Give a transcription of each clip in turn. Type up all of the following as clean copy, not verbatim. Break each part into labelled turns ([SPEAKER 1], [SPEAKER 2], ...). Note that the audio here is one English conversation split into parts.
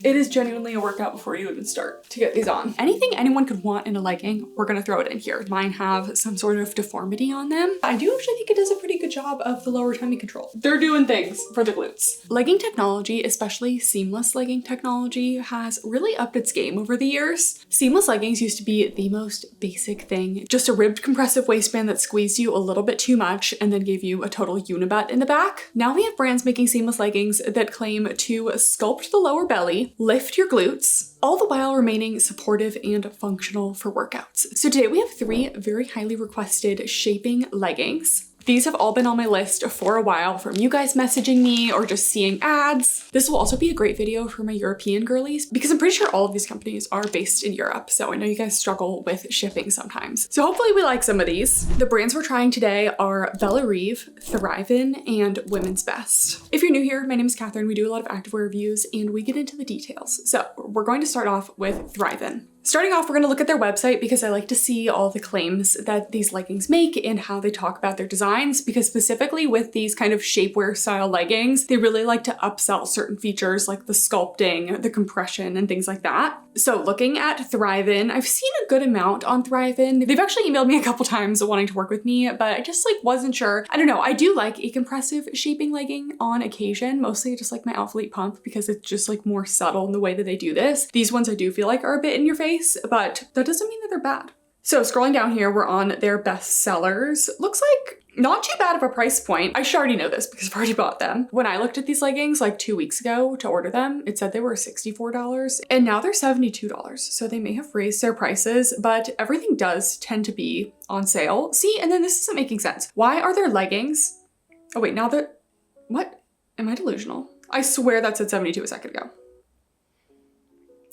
[SPEAKER 1] It is genuinely a workout before you even start to get these on. Anything anyone could want in a legging, we're gonna throw it in here. Mine have some sort of deformity on them. I do actually think it does a pretty good job of the lower tummy control. They're doing things for the glutes. Legging technology, especially seamless legging technology, has really upped its game over the years. Seamless leggings used to be the most basic thing, just a ribbed compressive waistband that squeezed you a little bit too much and then gave you a total unibutt in the back. Now we have brands making seamless leggings that claim to sculpt the lower belly, lift your glutes, all the while remaining supportive and functional for workouts. So today we have 3 very highly requested shaping leggings. These have all been on my list for a while from you guys messaging me or just seeing ads. This will also be a great video for my European girlies because I'm pretty sure all of these companies are based in Europe. So I know you guys struggle with shipping sometimes. So hopefully we like some of these. The brands we're trying today are Bellerive, Thrivin, and Women's Best. If you're new here, my name is Catherine. We do a lot of activewear reviews and we get into the details. So we're going to start off with Thrivin. Starting off, we're going to look at their website because I like to see all the claims that these leggings make and how they talk about their designs, because specifically with these kind of shapewear style leggings, they really like to upsell certain features like the sculpting, the compression, and things like that. So looking at Thrivin, I've seen a good amount on Thrivin. They've actually emailed me a couple times wanting to work with me, but I just wasn't sure. I don't know. I do like a compressive shaping legging on occasion, mostly just like my Athlete Pump because it's just more subtle in the way that they do this. These ones I do feel like are a bit in your face, but that doesn't mean that they're bad. So scrolling down here, we're on their best sellers. Looks like not too bad of a price point. I should already know this because I've already bought them. When I looked at these leggings 2 weeks ago to order them, it said they were $64 and now they're $72. So they may have raised their prices, but everything does tend to be on sale. See, and then this isn't making sense. Why are there leggings? Oh wait, now that, what? Am I delusional? I swear that said 72 a second ago.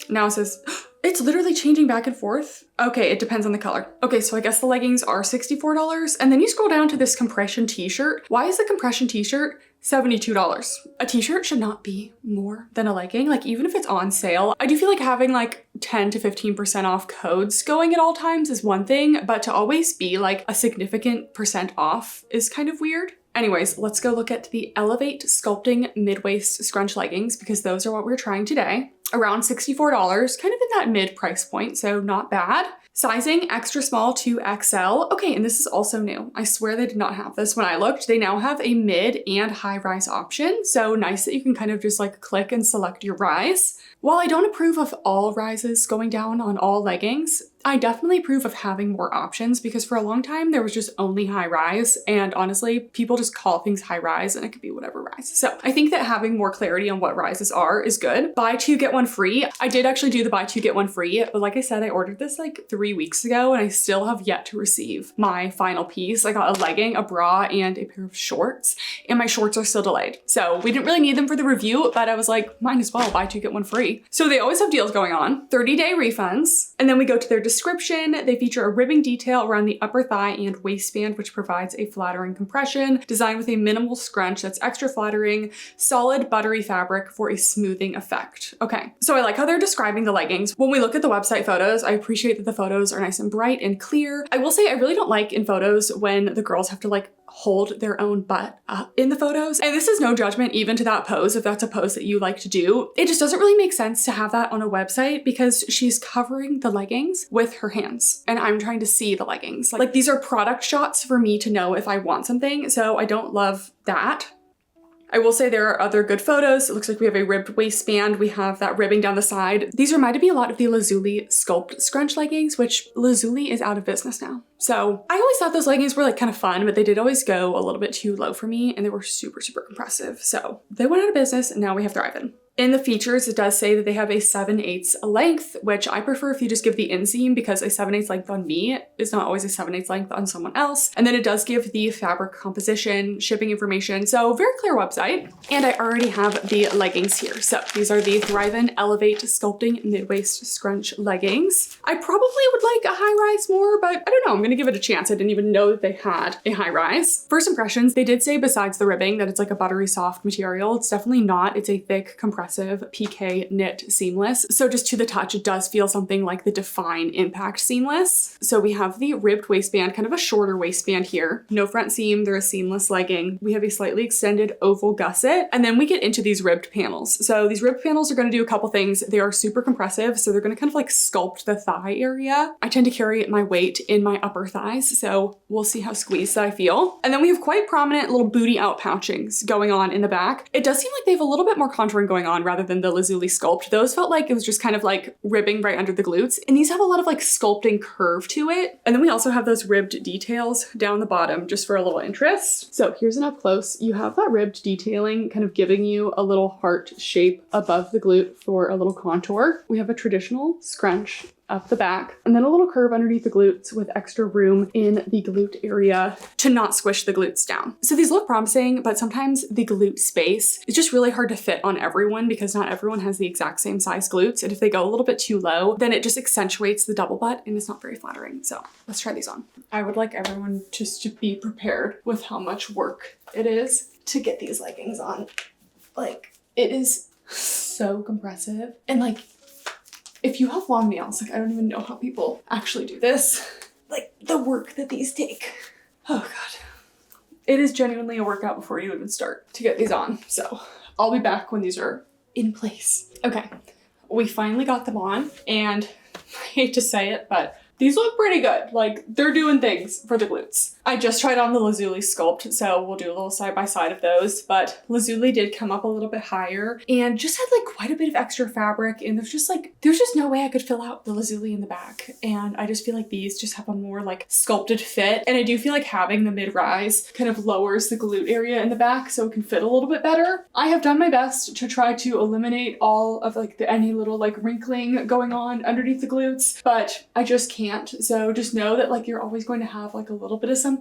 [SPEAKER 1] Now it says, it's literally changing back and forth. Okay, it depends on the color. Okay, so I guess the leggings are $64. And then you scroll down to this compression t-shirt. Why is the compression t-shirt $72? A t-shirt should not be more than a legging. Even if it's on sale, I do feel like having 10 to 15% off codes going at all times is one thing, but to always be a significant percent off is kind of weird. Anyways, let's go look at the Elevate Sculpting Mid-Waist Scrunch Leggings because those are what we're trying today. Around $64, kind of in that mid price point, so not bad. Sizing extra small to XL. Okay, and this is also new. I swear they did not have this when I looked. They now have a mid and high rise option, so nice that you can kind of just click and select your rise. While I don't approve of all rises going down on all leggings, I definitely approve of having more options because for a long time there was just only high rise, and honestly people just call things high rise and it could be whatever rise. So I think that having more clarity on what rises are is good. Buy 2 get 1 free. I did actually do the buy 2 get 1 free, but like I said, I ordered this 3 weeks ago and I still have yet to receive my final piece. I got a legging, a bra, and a pair of shorts, and my shorts are still delayed. So we didn't really need them for the review, but I was like, might as well buy 2 get 1 free. So they always have deals going on, 30-day refunds, and then we go to their description. They feature a ribbing detail around the upper thigh and waistband, which provides a flattering compression, designed with a minimal scrunch that's extra flattering, solid buttery fabric for a smoothing effect. Okay, so I like how they're describing the leggings. When we look at the website photos, I appreciate that the photos are nice and bright and clear. I will say I really don't like in photos when the girls have to hold their own butt up in the photos. And this is no judgment even to that pose, if that's a pose that you like to do. It just doesn't really make sense to have that on a website because she's covering the leggings with her hands and I'm trying to see the leggings. These are product shots for me to know if I want something, so I don't love that. I will say there are other good photos. It looks like we have a ribbed waistband. We have that ribbing down the side. These reminded me a lot of the Lazuli Sculpt Scrunch leggings, which Lazuli is out of business now. So I always thought those leggings were kind of fun, but they did always go a little bit too low for me and they were super, super compressive. So they went out of business and now we have Thrivin. In the features, it does say that they have a 7/8 length, which I prefer if you just give the inseam because a 7/8 length on me is not always a 7/8 length on someone else. And then it does give the fabric composition, shipping information, so very clear website. And I already have the leggings here. So these are the Thrivin Elevate Sculpting Mid-Waist Scrunch leggings. I probably would like a high rise more, but I don't know, I'm gonna give it a chance. I didn't even know that they had a high rise. First impressions, they did say besides the ribbing that it's a buttery soft material. It's definitely not. It's a thick compressed compressive PK knit seamless. So just to the touch, it does feel something like the Define Impact seamless. So we have the ribbed waistband, kind of a shorter waistband here. No front seam, they're a seamless legging. We have a slightly extended oval gusset, and then we get into these ribbed panels. So these ribbed panels are gonna do a couple things. They are super compressive, so they're gonna kind of like sculpt the thigh area. I tend to carry my weight in my upper thighs, so we'll see how squeezed I feel. And then we have quite prominent little booty out pouchings going on in the back. It does seem like they have a little bit more contouring going on rather than the lazuli sculpt. Those felt like it was just kind of like ribbing right under the glutes, and these have a lot of like sculpting curve to it. And then we also have those ribbed details down the bottom just for a little interest. So here's an up close. You have that ribbed detailing kind of giving you a little heart shape above the glute for a little contour. We have a traditional scrunch up the back, and then a little curve underneath the glutes with extra room in the glute area to not squish the glutes down. So these look promising, but sometimes the glute space is just really hard to fit on everyone because not everyone has the exact same size glutes. And if they go a little bit too low, then it just accentuates the double butt and it's not very flattering. So let's try these on. I would like everyone just to be prepared with how much work it is to get these leggings on. Like, it is so compressive, and like, if you have long nails, like I don't even know how people actually do this. Like the work that these take. Oh God. It is genuinely a workout before you even start to get these on. So I'll be back when these are in place. Okay, we finally got them on, and I hate to say it, but these look pretty good. Like, they're doing things for the glutes. I just tried on the lazuli sculpt, so we'll do a little side by side of those, but lazuli did come up a little bit higher and just had like quite a bit of extra fabric, and there's just no way I could fill out the lazuli in the back. And I just feel like these just have a more like sculpted fit. And I do feel like having the mid-rise kind of lowers the glute area in the back so it can fit a little bit better. I have done my best to try to eliminate all of like any little like wrinkling going on underneath the glutes, but I just can't. So just know that like you're always going to have like a little bit of something.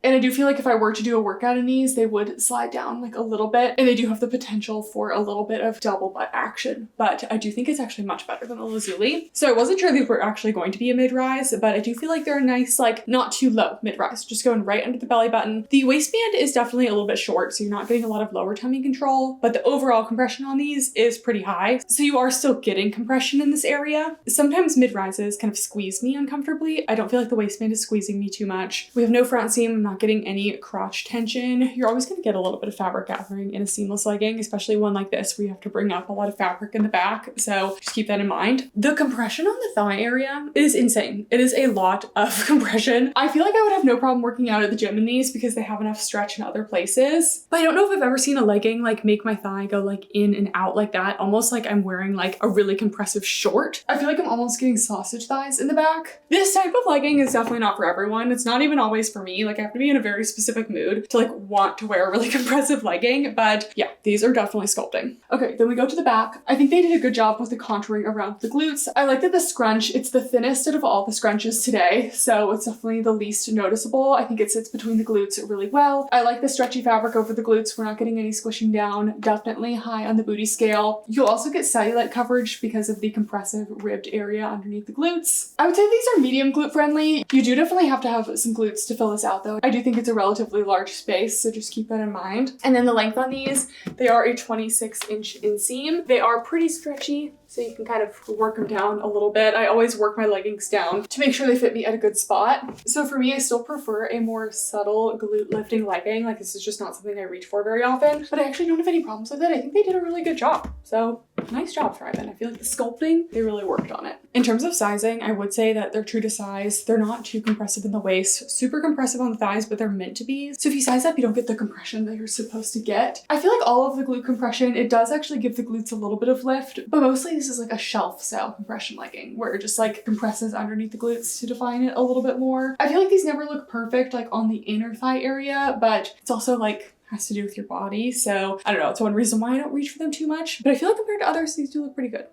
[SPEAKER 1] And I do feel like if I were to do a workout in these, they would slide down like a little bit, and they do have the potential for a little bit of double butt action. But I do think it's actually much better than the lazuli. So I wasn't sure these were actually going to be a mid-rise, but I do feel like they're a nice, like not too low mid-rise, just going right under the belly button. The waistband is definitely a little bit short, so you're not getting a lot of lower tummy control, but the overall compression on these is pretty high. So you are still getting compression in this area. Sometimes mid-rises kind of squeeze me uncomfortably. I don't feel like the waistband is squeezing me too much. We have no front seam. I'm not getting any crotch tension. You're always going to get a little bit of fabric gathering in a seamless legging, especially one like this where you have to bring up a lot of fabric in the back. So just keep that in mind. The compression on the thigh area is insane. It is a lot of compression. I feel like I would have no problem working out at the gym in these because they have enough stretch in other places. But I don't know if I've ever seen a legging like make my thigh go like in and out like that, almost like I'm wearing like a really compressive short. I feel like I'm almost getting sausage thighs in the back. This type of legging is definitely not for everyone. It's not even always for me. Like I have to be in a very specific mood to like want to wear a really compressive legging, but yeah, these are definitely sculpting. Okay, then we go to the back. I think they did a good job with the contouring around the glutes. I like that the scrunch, it's the thinnest out of all the scrunches today, so it's definitely the least noticeable. I think it sits between the glutes really well. I like the stretchy fabric over the glutes. We're not getting any squishing down. Definitely high on the booty scale. You'll also get cellulite coverage because of the compressive ribbed area underneath the glutes. I would say these are medium glute friendly. You do definitely have to have some glutes to fill this out though. I do think it's a relatively large space, so just keep that in mind. And then the length on these, they are a 26-inch inseam. They are pretty stretchy, so you can kind of work them down a little bit. I always work my leggings down to make sure they fit me at a good spot. So for me, I still prefer a more subtle glute lifting legging. Like this is just not something I reach for very often, but I actually don't have any problems with it. I think they did a really good job. So nice job, Thrivin. I feel like the sculpting, they really worked on it. In terms of sizing, I would say that they're true to size. They're not too compressive in the waist, super compressive on the thighs, but they're meant to be. So if you size up, you don't get the compression that you're supposed to get. I feel like all of the glute compression, it does actually give the glutes a little bit of lift, but mostly this is like a shelf style compression legging where it just like compresses underneath the glutes to define it a little bit more. I feel like these never look perfect like on the inner thigh area, but it's also like has to do with your body. So I don't know, it's one reason why I don't reach for them too much, but I feel like compared to others, these do look pretty good.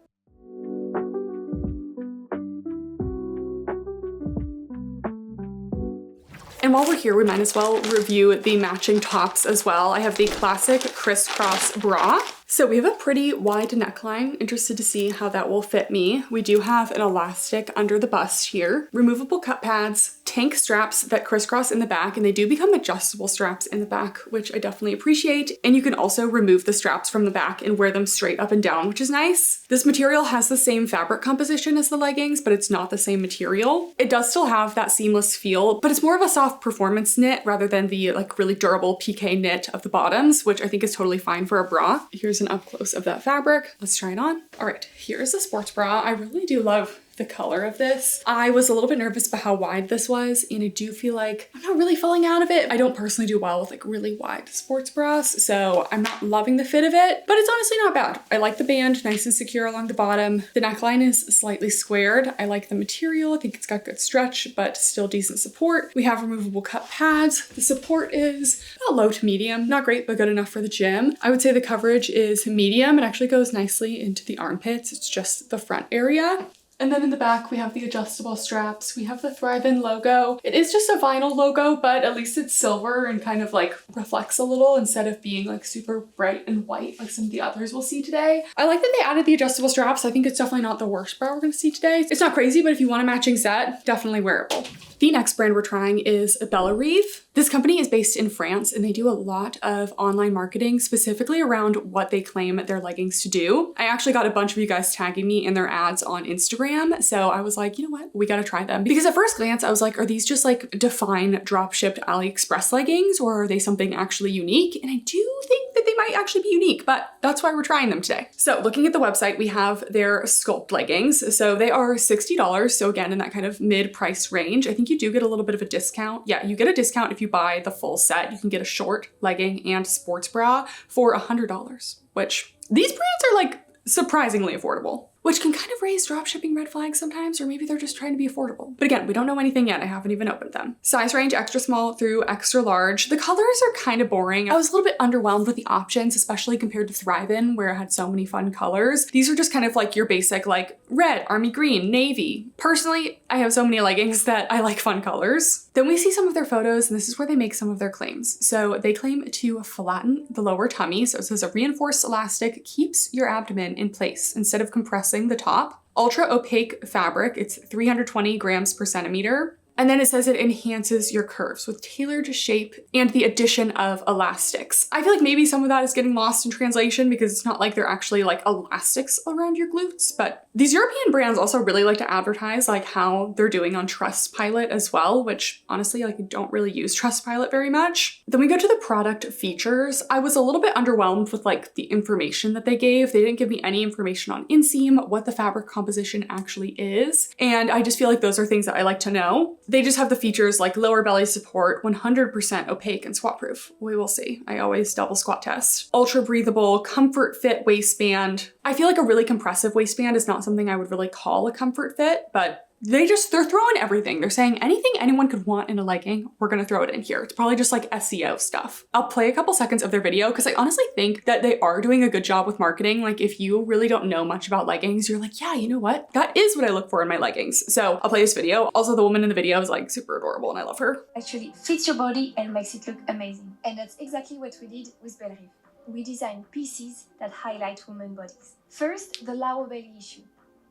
[SPEAKER 1] And while we're here, we might as well review the matching tops as well. I have the classic crisscross bra. So we have a pretty wide neckline. Interested to see how that will fit me. We do have an elastic under the bust here, removable cup pads, tank straps that crisscross in the back, and they do become adjustable straps in the back, which I definitely appreciate. And you can also remove the straps from the back and wear them straight up and down, which is nice. This material has the same fabric composition as the leggings, but it's not the same material. It does still have that seamless feel, but it's more of a soft performance knit rather than the like really durable PK knit of the bottoms, which I think is totally fine for a bra. Here's an up close of that fabric. Let's try it on. All right, here's the sports bra. I really do love the color of this. I was a little bit nervous about how wide this was, and I do feel like I'm not really falling out of it. I don't personally do well with like really wide sports bras, so I'm not loving the fit of it, but it's honestly not bad. I like the band, nice and secure along the bottom. The neckline is slightly squared. I like the material. I think it's got good stretch, but still decent support. We have removable cup pads. The support is about low to medium. Not great, but good enough for the gym. I would say the coverage is medium. It actually goes nicely into the armpits. It's just the front area. And then in the back, we have the adjustable straps. We have the Thrivin logo. It is just a vinyl logo, but at least it's silver and kind of like reflects a little instead of being like super bright and white like some of the others we'll see today. I like that they added the adjustable straps. I think it's definitely not the worst bra we're gonna see today. It's not crazy, but if you want a matching set, definitely wearable. The next brand we're trying is Bellerive. This company is based in France and they do a lot of online marketing specifically around what they claim their leggings to do. I actually got a bunch of you guys tagging me in their ads on Instagram. So I was like, you know what? We gotta try them. Because at first glance, I was like, are these just like Define drop shipped AliExpress leggings or are they something actually unique? And I do think that they might actually be unique, but that's why we're trying them today. So looking at the website, we have their Sculpt leggings. So they are $60. So again, in that kind of mid-price range. I think you do get a little bit of a discount. Yeah, you get a discount if you buy the full set. You can get a short, legging, and sports bra for $100, which these brands are like surprisingly affordable, which can kind of raise dropshipping red flags sometimes, or maybe they're just trying to be affordable. But again, we don't know anything yet. I haven't even opened them. Size range extra small through extra large. The colors are kind of boring. I was a little bit underwhelmed with the options, especially compared to Thrivin, where it had so many fun colors. These are just kind of like your basic like red, army green, navy. Personally, I have so many leggings that I like fun colors. Then we see some of their photos, and this is where they make some of their claims. So they claim to flatten the lower tummy. So it says a reinforced elastic keeps your abdomen in place instead of compressing the top. Ultra opaque fabric, it's 320 grams per centimeter. And then it says it enhances your curves with tailored shape and the addition of elastics. I feel like maybe some of that is getting lost in translation because it's not like they're actually like elastics around your glutes, but these European brands also really like to advertise like how they're doing on Trustpilot as well, which honestly, like I don't really use Trustpilot very much. Then we go to the product features. I was a little bit underwhelmed with like the information that they gave. They didn't give me any information on inseam, what the fabric composition actually is. And I just feel like those are things that I like to know. They just have the features like lower belly support, 100% opaque and squat proof. We will see. I always double squat test. Ultra breathable, comfort fit waistband. I feel like a really compressive waistband is not something I would really call a comfort fit, but they're throwing everything. They're saying anything anyone could want in a legging, we're gonna throw it in here. It's probably just like SEO stuff. I'll play a couple seconds of their video because I honestly think that they are doing a good job with marketing. Like if you really don't know much about leggings, you're like, yeah, you know what? That is what I look for in my leggings. So I'll play this video. Also, the woman in the video is like super adorable and I love her.
[SPEAKER 2] Actually fits your body and makes it look amazing. And that's exactly what we did with Bellerive. We designed pieces that highlight women's bodies. First, the lower belly issue.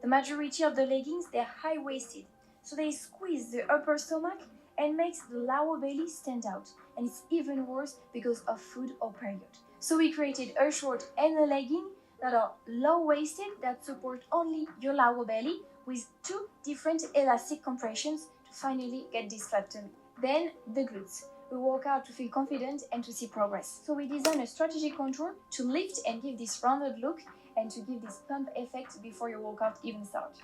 [SPEAKER 2] The majority of the leggings, they're high-waisted, so they squeeze the upper stomach and makes the lower belly stand out. And it's even worse because of food or period. So we created a short and a legging that are low-waisted, that support only your lower belly with two different elastic compressions to finally get this flat tummy. Then the glutes. We work out to feel confident and to see progress. So we design a strategic contour to lift and give this rounded look and to give this pump effect before your workout even starts.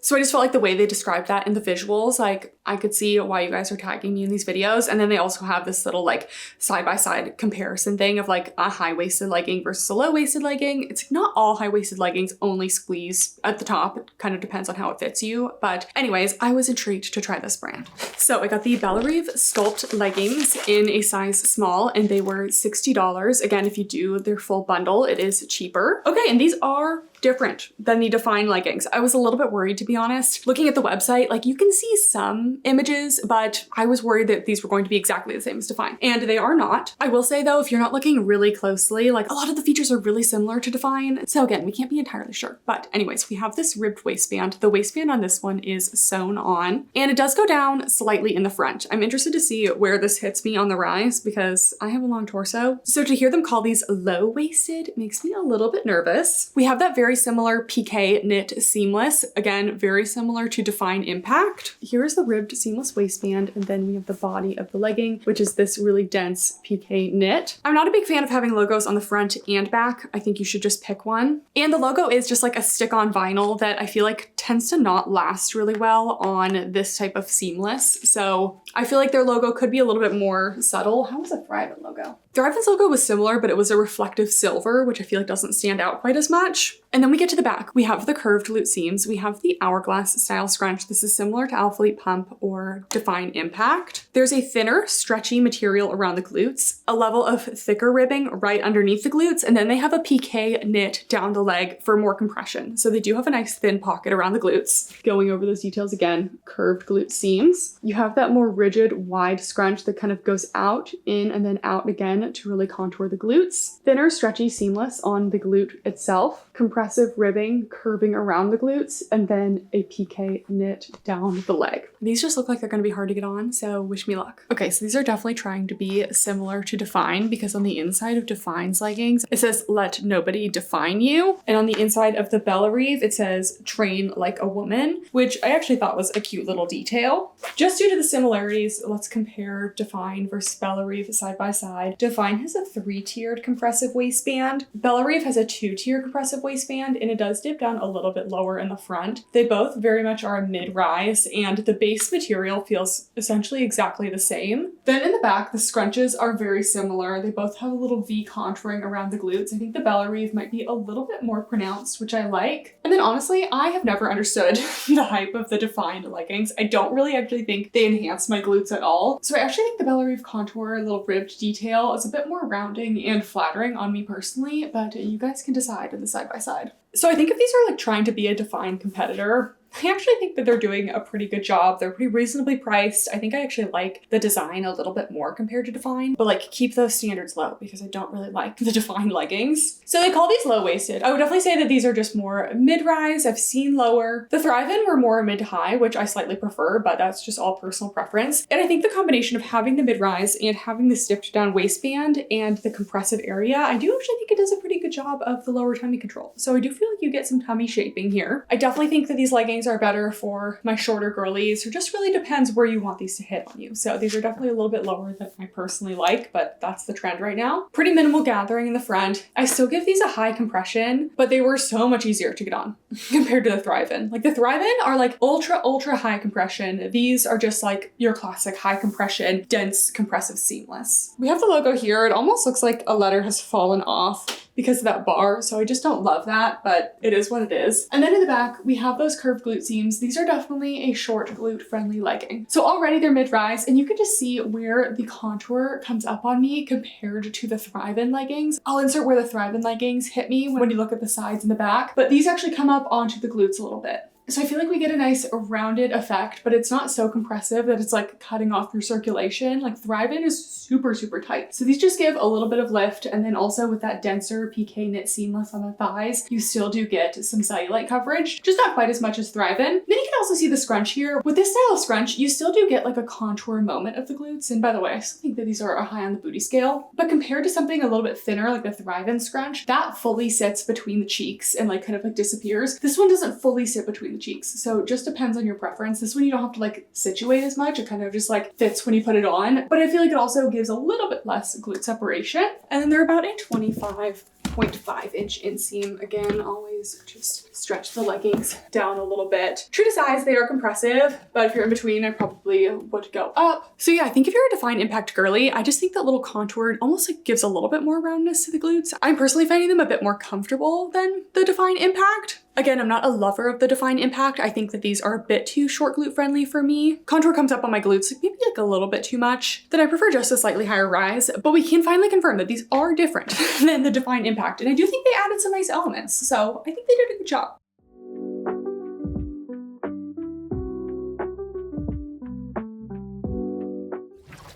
[SPEAKER 1] So I just felt like the way they described that in the visuals, like I could see why you guys are tagging me in these videos. And then they also have this little like side-by-side comparison thing of like a high-waisted legging versus a low-waisted legging. It's not all high-waisted leggings only squeeze at the top. It kind of depends on how it fits you. But anyways, I was intrigued to try this brand. So I got the Bellerive Sculpt leggings in a size small and they were $60. Again, if you do their full bundle, it is cheaper. Okay, and these are different than the Define leggings. I was a little bit worried, to be honest. Looking at the website, like you can see some images, but I was worried that these were going to be exactly the same as Define, and they are not. I will say though, if you're not looking really closely, like a lot of the features are really similar to Define. So again, we can't be entirely sure. But anyways, we have this ribbed waistband. The waistband on this one is sewn on, and it does go down slightly in the front. I'm interested to see where this hits me on the rise because I have a long torso. So to hear them call these low-waisted makes me a little bit nervous. We have that very similar PK knit seamless, again, very similar to Define Impact. Here's the ribbed seamless waistband, and then we have the body of the legging, which is this really dense PK knit. I'm not a big fan of having logos on the front and back. I think you should just pick one. And the logo is just like a stick-on vinyl that I feel like tends to not last really well on this type of seamless. So I feel like their logo could be a little bit more subtle. How was the Thrivin logo? Thrivin's logo was similar, but it was a reflective silver, which I feel like doesn't stand out quite as much. And then we get to the back. We have the curved glute seams. We have the hourglass style scrunch. This is similar to Alphalete Pump or Define Impact. There's a thinner, stretchy material around the glutes, a level of thicker ribbing right underneath the glutes, and then they have a PK knit down the leg for more compression. So they do have a nice thin pocket around the glutes. Going over those details again, curved glute seams. You have that more rigid, wide scrunch that kind of goes out, in, and then out again to really contour the glutes. Thinner, stretchy, seamless on the glute itself. Compressive ribbing curving around the glutes, and then a PK knit down the leg. These just look like they're going to be hard to get on, so wish me luck. Okay, so these are definitely trying to be similar to Define because on the inside of Define's leggings, it says, "Let nobody define you." And on the inside of the Bellerive, it says, "Train like a woman," which I actually thought was a cute little detail. Just due to the similarities, let's compare Define versus Bellerive side by side. Define has a 3-tiered compressive waistband. Bellerive has a 2-tier compressive waistband, and it does dip down a little bit lower in the front. They both very much are a mid-rise, and the base material feels essentially exactly the same. Then in the back, the scrunches are very similar. They both have a little V contouring around the glutes. I think the Bellerive might be a little bit more pronounced, which I like. And then honestly, I have never understood the hype of the Defined leggings. I don't really actually think they enhance my glutes at all. So I actually think the Bellerive contour, little ribbed detail is a bit more rounding and flattering on me personally, but you guys can decide in the side by side. So I think if these are like trying to be a Define competitor, I actually think that they're doing a pretty good job. They're pretty reasonably priced. I think I actually like the design a little bit more compared to Define, but like keep those standards low because I don't really like the Define leggings. So they call these low-waisted. I would definitely say that these are just more mid-rise. I've seen lower. The Thrivin were more mid to high, which I slightly prefer, but that's just all personal preference. And I think the combination of having the mid-rise and having the dipped down waistband and the compressive area, I do actually think it does a pretty good job of the lower tummy control. So I do feel like you get some tummy shaping here. I definitely think that these leggings are better for my shorter girlies, or just really depends where you want these to hit on you. So these are definitely a little bit lower than I personally like, but that's the trend right now. Pretty minimal gathering in the front. I still give these a high compression, but they were so much easier to get on compared to the Thrivin. Like the Thrivin are like ultra high compression. These are just like your classic high compression, dense compressive seamless. We have the logo here. It almost looks like a letter has fallen off because of that bar, so I just don't love that, but it is what it is. And then in the back, we have those curved glute seams. These are definitely a short glute friendly legging. So already they're mid-rise, and you can just see where the contour comes up on me compared to the Thrivin leggings. I'll insert where the Thrivin leggings hit me when you look at the sides and the back, but these actually come up onto the glutes a little bit. So I feel like we get a nice rounded effect, but it's not so compressive that it's like cutting off your circulation. Like Thrivin is super tight. So these just give a little bit of lift, and then also with that denser PK knit seamless on the thighs, you still do get some cellulite coverage, just not quite as much as Thrivin. Then you can also see the scrunch here. With this style of scrunch, you still do get like a contour moment of the glutes. And by the way, I still think that these are high on the booty scale, but compared to something a little bit thinner like the Thrivin scrunch, that fully sits between the cheeks and like kind of like disappears. This one doesn't fully sit between the cheeks. So it just depends on your preference. This one you don't have to like situate as much. It kind of just like fits when you put it on. But I feel like it also gives a little bit less glute separation. And then they're about a 25.5-inch inseam. Again, always just stretch the leggings down a little bit. True to size, they are compressive, but if you're in between, I probably would go up. So yeah, I think if you're a Define Impact girly, I just think that little contour almost like gives a little bit more roundness to the glutes. I'm personally finding them a bit more comfortable than the Define Impact. Again, I'm not a lover of the Define Impact. I think that these are a bit too short glute friendly for me. Contour comes up on my glutes, maybe like a little bit too much. Then I prefer just a slightly higher rise, but we can finally confirm that these are different than the Define Impact. And I do think they added some nice elements. So I think they did a good job.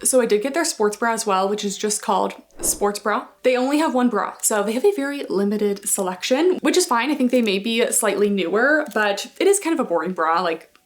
[SPEAKER 1] So I did get their sports bra as well, which is just called Sports Bra. They only have one bra, so they have a very limited selection, which is fine. I think they may be slightly newer, but it is kind of a boring bra. Like,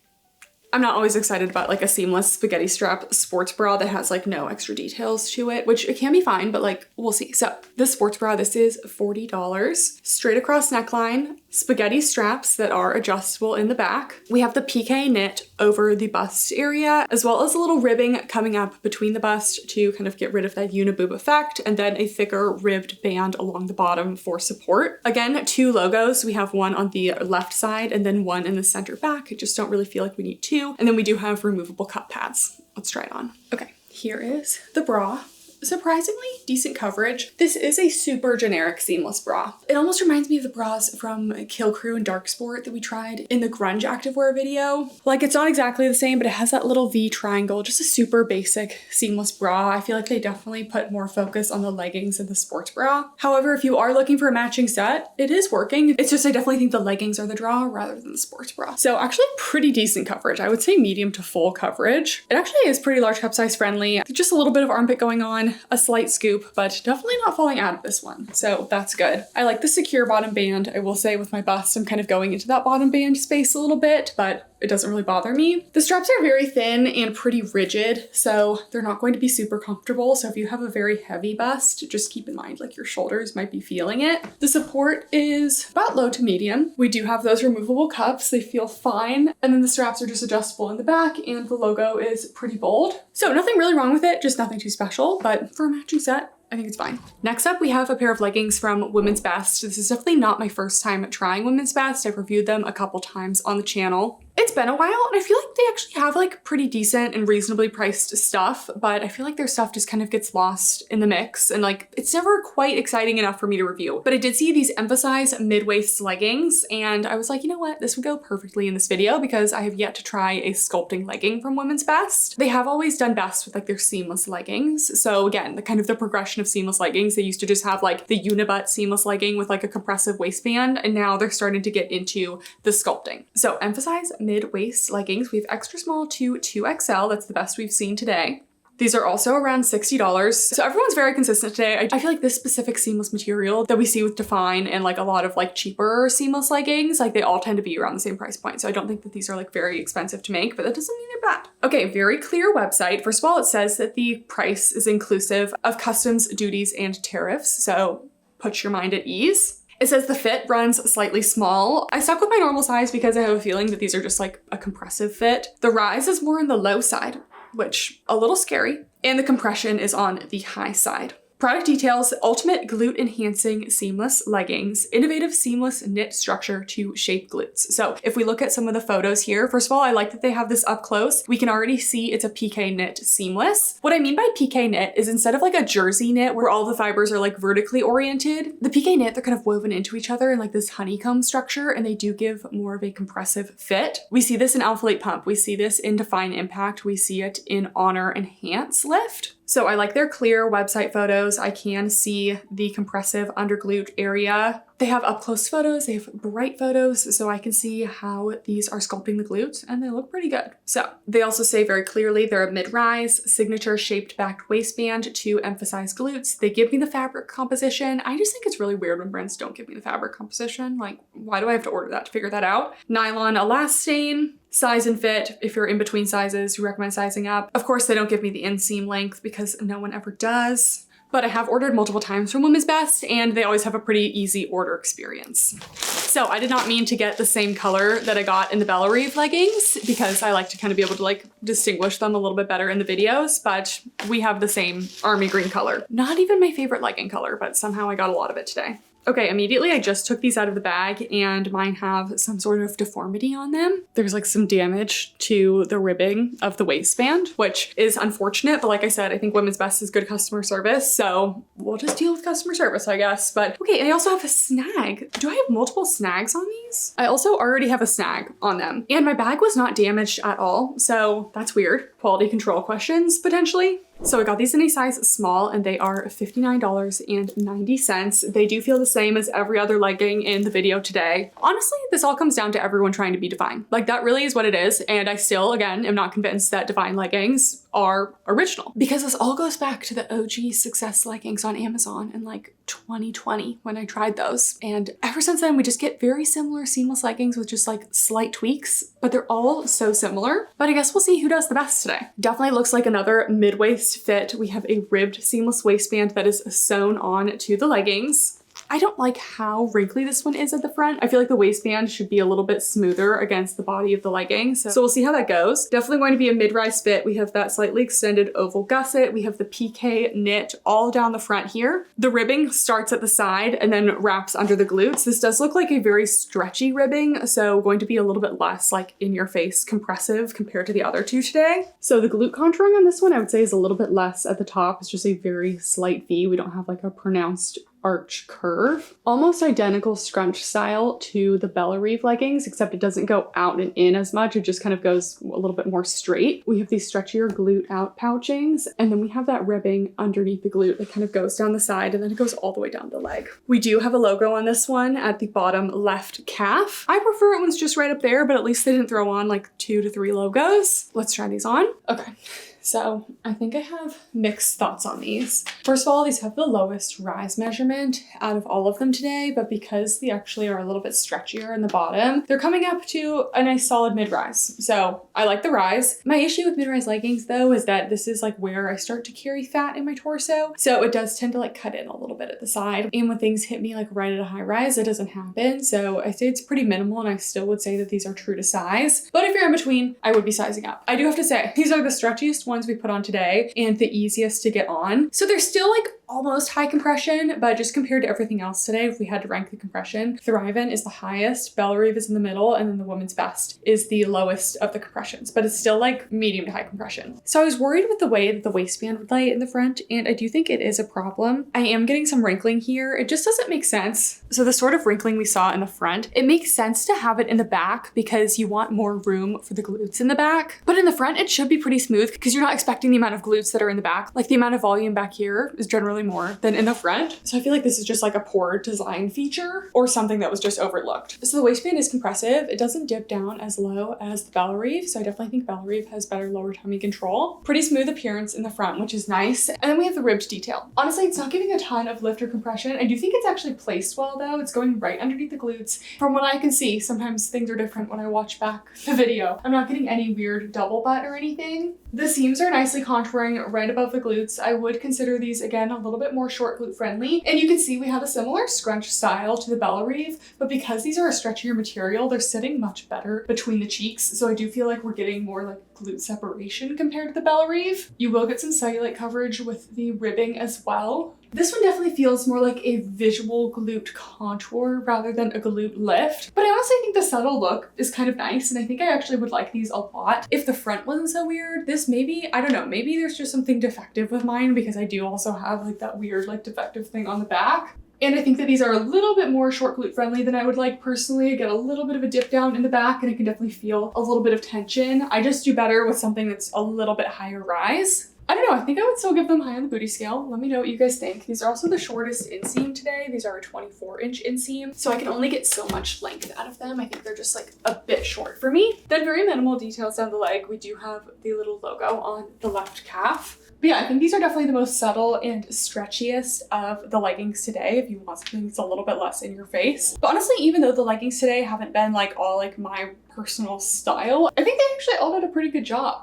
[SPEAKER 1] I'm not always excited about like a seamless spaghetti strap sports bra that has like no extra details to it, which it can be fine, but like we'll see. So this sports bra, this is $40. Straight across neckline, spaghetti straps that are adjustable in the back. We have the PK knit over the bust area, as well as a little ribbing coming up between the bust to kind of get rid of that uniboob effect, and then a thicker ribbed band along the bottom for support. Again, two logos. We have one on the left side and then one in the center back. I just don't really feel like we need two. And then we do have removable cup pads. Let's try it on. Okay, here is the bra. Surprisingly decent coverage. This is a super generic seamless bra. It almost reminds me of the bras from Kill Crew and Dark Sport that we tried in the grunge activewear video. Like, it's not exactly the same, but it has that little V triangle, just a super basic seamless bra. I feel like they definitely put more focus on the leggings and the sports bra. However, if you are looking for a matching set, it is working. It's just I definitely think the leggings are the draw rather than the sports bra. So actually pretty decent coverage. I would say medium to full coverage. It actually is pretty large cup size friendly. Just a little bit of armpit going on, a slight scoop, but definitely not falling out of this one. So that's good. I like the secure bottom band. I will say with my bust, I'm kind of going into that bottom band space a little bit, but it doesn't really bother me. The straps are very thin and pretty rigid, so they're not going to be super comfortable. So if you have a very heavy bust, just keep in mind like your shoulders might be feeling it. The support is about low to medium. We do have those removable cups. They feel fine. And then the straps are just adjustable in the back, and the logo is pretty bold. So nothing really wrong with it, just nothing too special, but for a matching set, I think it's fine. Next up, we have a pair of leggings from Women's Best. This is definitely not my first time trying Women's Best. I've reviewed them a couple times on the channel. It's been a while, and I feel like they actually have like pretty decent and reasonably priced stuff, but I feel like their stuff just kind of gets lost in the mix, and like it's never quite exciting enough for me to review. But I did see these emphasize mid-waist leggings, and I was like, you know what? This would go perfectly in this video because I have yet to try a sculpting legging from Women's Best. They have always done best with like their seamless leggings. So again, the kind of the progression of seamless leggings, they used to just have like the unibutt seamless legging with like a compressive waistband, and now they're starting to get into the sculpting. So emphasize mid-waist leggings. We have extra small to 2XL. That's the best we've seen today. These are also around $60. So everyone's very consistent today. I feel like this specific seamless material that we see with Define and like a lot of like cheaper seamless leggings, like they all tend to be around the same price point. So I don't think that these are like very expensive to make, but that doesn't mean they're bad. Okay, very clear website. First of all, it says that the price is inclusive of customs, duties, and tariffs. So put your mind at ease. It says the fit runs slightly small. I stuck with my normal size because I have a feeling that these are just like a compressive fit. The rise is more on the low side, which a little scary, and the compression is on the high side. Product details: ultimate glute enhancing seamless leggings, innovative seamless knit structure to shape glutes. So if we look at some of the photos here, first of all, I like that they have this up close. We can already see it's a PK knit seamless. What I mean by PK knit is instead of like a jersey knit where all the fibers are like vertically oriented, the PK knit, they're kind of woven into each other in like this honeycomb structure, and they do give more of a compressive fit. We see this in Alphalate Pump. We see this in Define Impact. We see it in Honor Enhance Lift. So I like their clear website photos. I can see the compressive under glute area. They have up close photos, they have bright photos, so I can see how these are sculpting the glutes, and they look pretty good. So they also say very clearly they're a mid-rise, signature shaped backed waistband to emphasize glutes. They give me the fabric composition. I just think it's really weird when brands don't give me the fabric composition. Like, why do I have to order that to figure that out? Nylon elastane. Size and fit, if you're in between sizes, we recommend sizing up. Of course, they don't give me the inseam length because no one ever does. But I have ordered multiple times from Women's Best, and they always have a pretty easy order experience. So I did not mean to get the same color that I got in the Bellerive leggings because I like to kind of be able to like distinguish them a little bit better in the videos, but we have the same army green color. Not even my favorite legging color, but somehow I got a lot of it today. Okay, immediately I just took these out of the bag and mine have some sort of deformity on them. There's like some damage to the ribbing of the waistband, which is unfortunate, but like I said, I think women's best is good customer service, so we'll just deal with customer service, I guess. But okay, I also have a snag. Do I have multiple snags on these? I also already have a snag on them, and my bag was not damaged at all, so that's weird. Quality control questions, potentially. So I got these in a size small and they are $59.90. They do feel the same as every other legging in the video today. Honestly, this all comes down to everyone trying to be Divine. Like that really is what it is. And I still, again, am not convinced that Divine leggings are original because this all goes back to the OG Success leggings on Amazon in like 2020 when I tried those. And ever since then, we just get very similar seamless leggings with just like slight tweaks, but they're all so similar. But I guess we'll see who does the best today. Definitely looks like another mid-waist fit. We have a ribbed seamless waistband that is sewn on to the leggings. I don't like how wrinkly this one is at the front. I feel like the waistband should be a little bit smoother against the body of the leggings. So we'll see how that goes. Definitely going to be a mid-rise fit. We have that slightly extended oval gusset. We have the PK knit all down the front here. The ribbing starts at the side and then wraps under the glutes. This does look like a very stretchy ribbing, so going to be a little bit less like in your face compressive compared to the other two today. So the glute contouring on this one, I would say is a little bit less at the top. It's just a very slight V. We don't have like a pronounced arch curve. Almost identical scrunch style to the Bellerive leggings, except it doesn't go out and in as much. It just kind of goes a little bit more straight. We have these stretchier glute out pouchings, and then we have that ribbing underneath the glute that kind of goes down the side and then it goes all the way down the leg. We do have a logo on this one at the bottom left calf. I prefer it when it's just right up there, but at least they didn't throw on like 2 to 3 logos. Let's try these on. Okay. So I think I have mixed thoughts on these. First of all, these have the lowest rise measurement out of all of them today, but because they actually are a little bit stretchier in the bottom, they're coming up to a nice solid mid-rise. So I like the rise. My issue with mid-rise leggings though is that this is like where I start to carry fat in my torso. So it does tend to like cut in a little bit at the side. And when things hit me like right at a high rise, it doesn't happen. So I say it's pretty minimal and I still would say that these are true to size. But if you're in between, I would be sizing up. I do have to say, these are the stretchiest ones we put on today and the easiest to get on. So they're still like almost high compression, but just compared to everything else today, if we had to rank the compression, Thrivin is the highest, Bellerive is in the middle, and then the woman's best is the lowest of the compressions, but it's still like medium to high compression. So I was worried with the way that the waistband would lay in the front, and I do think it is a problem. I am getting some wrinkling here. It just doesn't make sense. So the sort of wrinkling we saw in the front, it makes sense to have it in the back because you want more room for the glutes in the back, but in the front, it should be pretty smooth because you're not expecting the amount of glutes that are in the back. Like the amount of volume back here is generally more than in the front. So I feel like this is just like a poor design feature or something that was just overlooked. So the waistband is compressive. It doesn't dip down as low as the Bellerive. So I definitely think Bellerive has better lower tummy control. Pretty smooth appearance in the front, which is nice. And then we have the ribbed detail. Honestly, it's not giving a ton of lift or compression. I do think it's actually placed well though. It's going right underneath the glutes. From what I can see, sometimes things are different when I watch back the video. I'm not getting any weird double butt or anything. The seams are nicely contouring right above the glutes. I would consider these, again, a little bit more short glute friendly. And you can see we have a similar scrunch style to the Bellerive, but because these are a stretchier material, they're sitting much better between the cheeks. So I do feel like we're getting more like glute separation compared to the Bellerive. You will get some cellulite coverage with the ribbing as well. This one definitely feels more like a visual glute contour rather than a glute lift, but I honestly think the subtle look is kind of nice, and I think I actually would like these a lot if the front wasn't so weird. This maybe, I don't know, maybe there's just something defective with mine because I do also have like that weird like defective thing on the back. And I think that these are a little bit more short glute friendly than I would like personally. I get a little bit of a dip down in the back and I can definitely feel a little bit of tension. I just do better with something that's a little bit higher rise. I don't know, I think I would still give them high on the booty scale. Let me know what you guys think. These are also the shortest inseam today. These are a 24-inch inseam, so I can only get so much length out of them. I think they're just like a bit short for me. Then very minimal details down the leg. We do have the little logo on the left calf. But yeah, I think these are definitely the most subtle and stretchiest of the leggings today if you want something that's a little bit less in your face. But honestly, even though the leggings today haven't been like all like my personal style, I think they actually all did a pretty good job.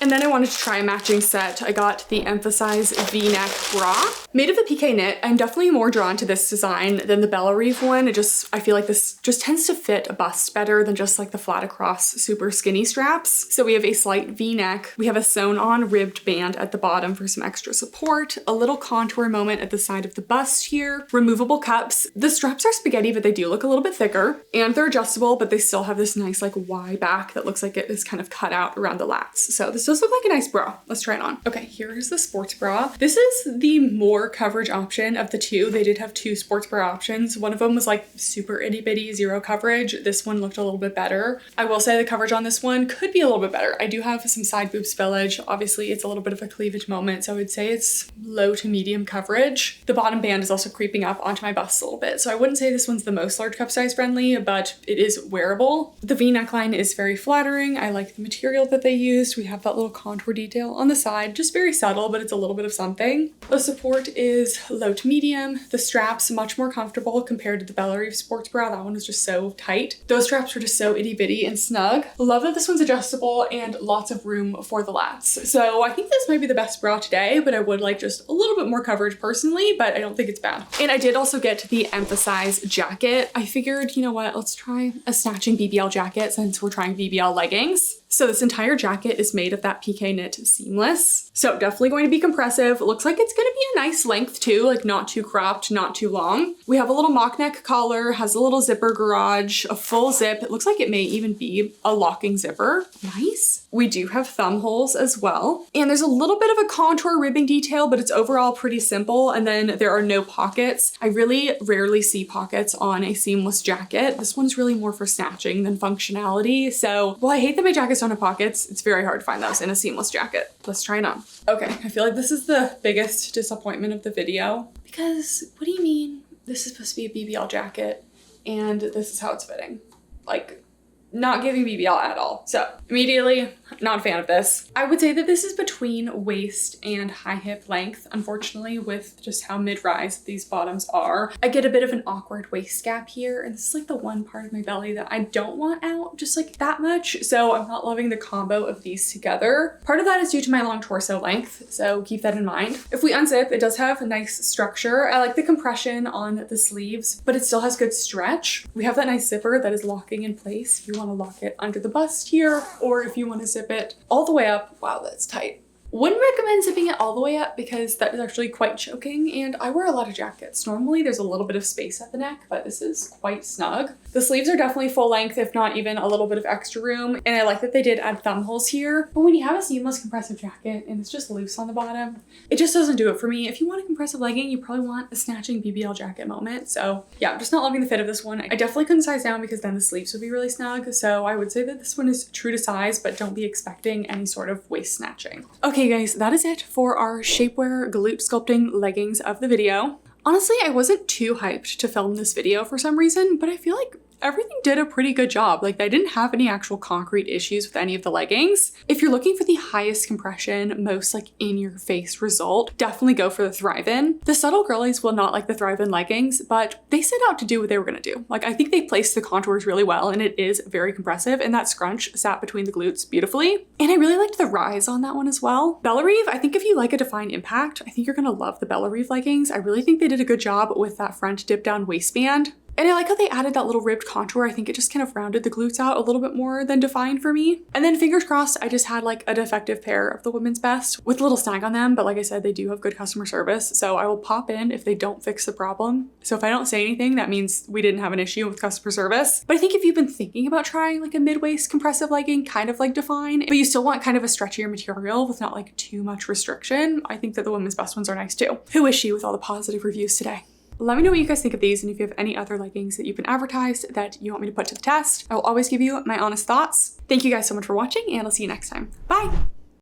[SPEAKER 1] And then I wanted to try a matching set. I got the Emphasize V-neck bra. Made of the PK knit, I'm definitely more drawn to this design than the Bellerive one. I feel like this just tends to fit a bust better than just like the flat across super skinny straps. So we have a slight V-neck. We have a sewn on ribbed band at the bottom for some extra support, a little contour moment at the side of the bust here, removable cups. The straps are spaghetti, but they do look a little bit thicker, and they're adjustable, but they still have this nice like Y back that looks like it is kind of cut out around the lats. So this does look like a nice bra. Let's try it on. Okay, here's the sports bra. This is the more coverage option of the two. They did have two sports bra options. One of them was like super itty bitty, zero coverage. This one looked a little bit better. I will say the coverage on this one could be a little bit better. I do have some side boob spillage. Obviously it's a little bit of a cleavage moment, so I would say it's low to medium coverage. The bottom band is also creeping up onto my bust a little bit, so I wouldn't say this one's the most large cup size friendly, but it is wearable. The V neckline is very flattering. I like the material that they used. We have that little contour detail on the side, just very subtle, but it's a little bit of something. The support is low to medium. The straps much more comfortable compared to the Bellerive Sports Bra. That one was just so tight. Those straps were just so itty bitty and snug. Love that this one's adjustable and lots of room for the lats. So I think this might be the best bra today, but I would like just a little bit more coverage personally, but I don't think it's bad. And I did also get the Emphasize jacket. I figured, you know what, let's try a snatching BBL jacket since we're trying BBL leggings. So this entire jacket is made of that PK knit seamless. So definitely going to be compressive. Looks like it's gonna be a nice length too, like not too cropped, not too long. We have a little mock neck collar, has a little zipper garage, a full zip. It looks like it may even be a locking zipper. Nice. We do have thumb holes as well. And there's a little bit of a contour ribbing detail, but it's overall pretty simple. And then there are no pockets. I really rarely see pockets on a seamless jacket. This one's really more for snatching than functionality. So while I hate that my jackets don't have pockets, it's very hard to find those in a seamless jacket. Let's try it on. Okay, I feel like this is the biggest disappointment of the video because what do you mean this is supposed to be a BBL jacket and this is how it's fitting? Like, not giving BBL at all. So immediately, not a fan of this. I would say that this is between waist and high hip length, unfortunately, with just how mid-rise these bottoms are. I get a bit of an awkward waist gap here, and this is like the one part of my belly that I don't want out just like that much. So I'm not loving the combo of these together. Part of that is due to my long torso length, so keep that in mind. If we unzip, it does have a nice structure. I like the compression on the sleeves, but it still has good stretch. We have that nice zipper that is locking in place if you want to lock it under the bust here, or if you want to zip it all the way up. Wow, that's tight. Wouldn't recommend zipping it all the way up because that is actually quite choking, and I wear a lot of jackets. Normally there's a little bit of space at the neck, but this is quite snug. The sleeves are definitely full length, if not even a little bit of extra room, and I like that they did add thumb holes here. But when you have a seamless compressive jacket and it's just loose on the bottom, it just doesn't do it for me. If you want a compressive legging, you probably want a snatching BBL jacket moment. So yeah, I'm just not loving the fit of this one. I definitely couldn't size down because then the sleeves would be really snug. So I would say that this one is true to size, but don't be expecting any sort of waist snatching. Okay guys, that is it for our shapewear glute sculpting leggings of the video. Honestly, I wasn't too hyped to film this video for some reason, but I feel like everything did a pretty good job. Like, I didn't have any actual concrete issues with any of the leggings. If you're looking for the highest compression, most like in your face result, definitely go for the Thrivin. The subtle girlies will not like the Thrivin leggings, but they set out to do what they were gonna do. Like, I think they placed the contours really well and it is very compressive, and that scrunch sat between the glutes beautifully. And I really liked the rise on that one as well. Bellerive, I think if you like a defined impact, I think you're gonna love the Bellerive leggings. I really think they did a good job with that front dip down waistband. And I like how they added that little ribbed contour. I think it just kind of rounded the glutes out a little bit more than defined for me. And then fingers crossed, I just had like a defective pair of the women's best with a little snag on them. But like I said, they do have good customer service. So I will pop in if they don't fix the problem. So if I don't say anything, that means we didn't have an issue with customer service. But I think if you've been thinking about trying like a mid-waist compressive legging, kind of like defined, but you still want kind of a stretchier material with not like too much restriction, I think that the women's best ones are nice too. Who is she with all the positive reviews today? Let me know what you guys think of these, and if you have any other leggings that you've been advertised that you want me to put to the test. I will always give you my honest thoughts. Thank you guys so much for watching, and I'll see you next time. Bye!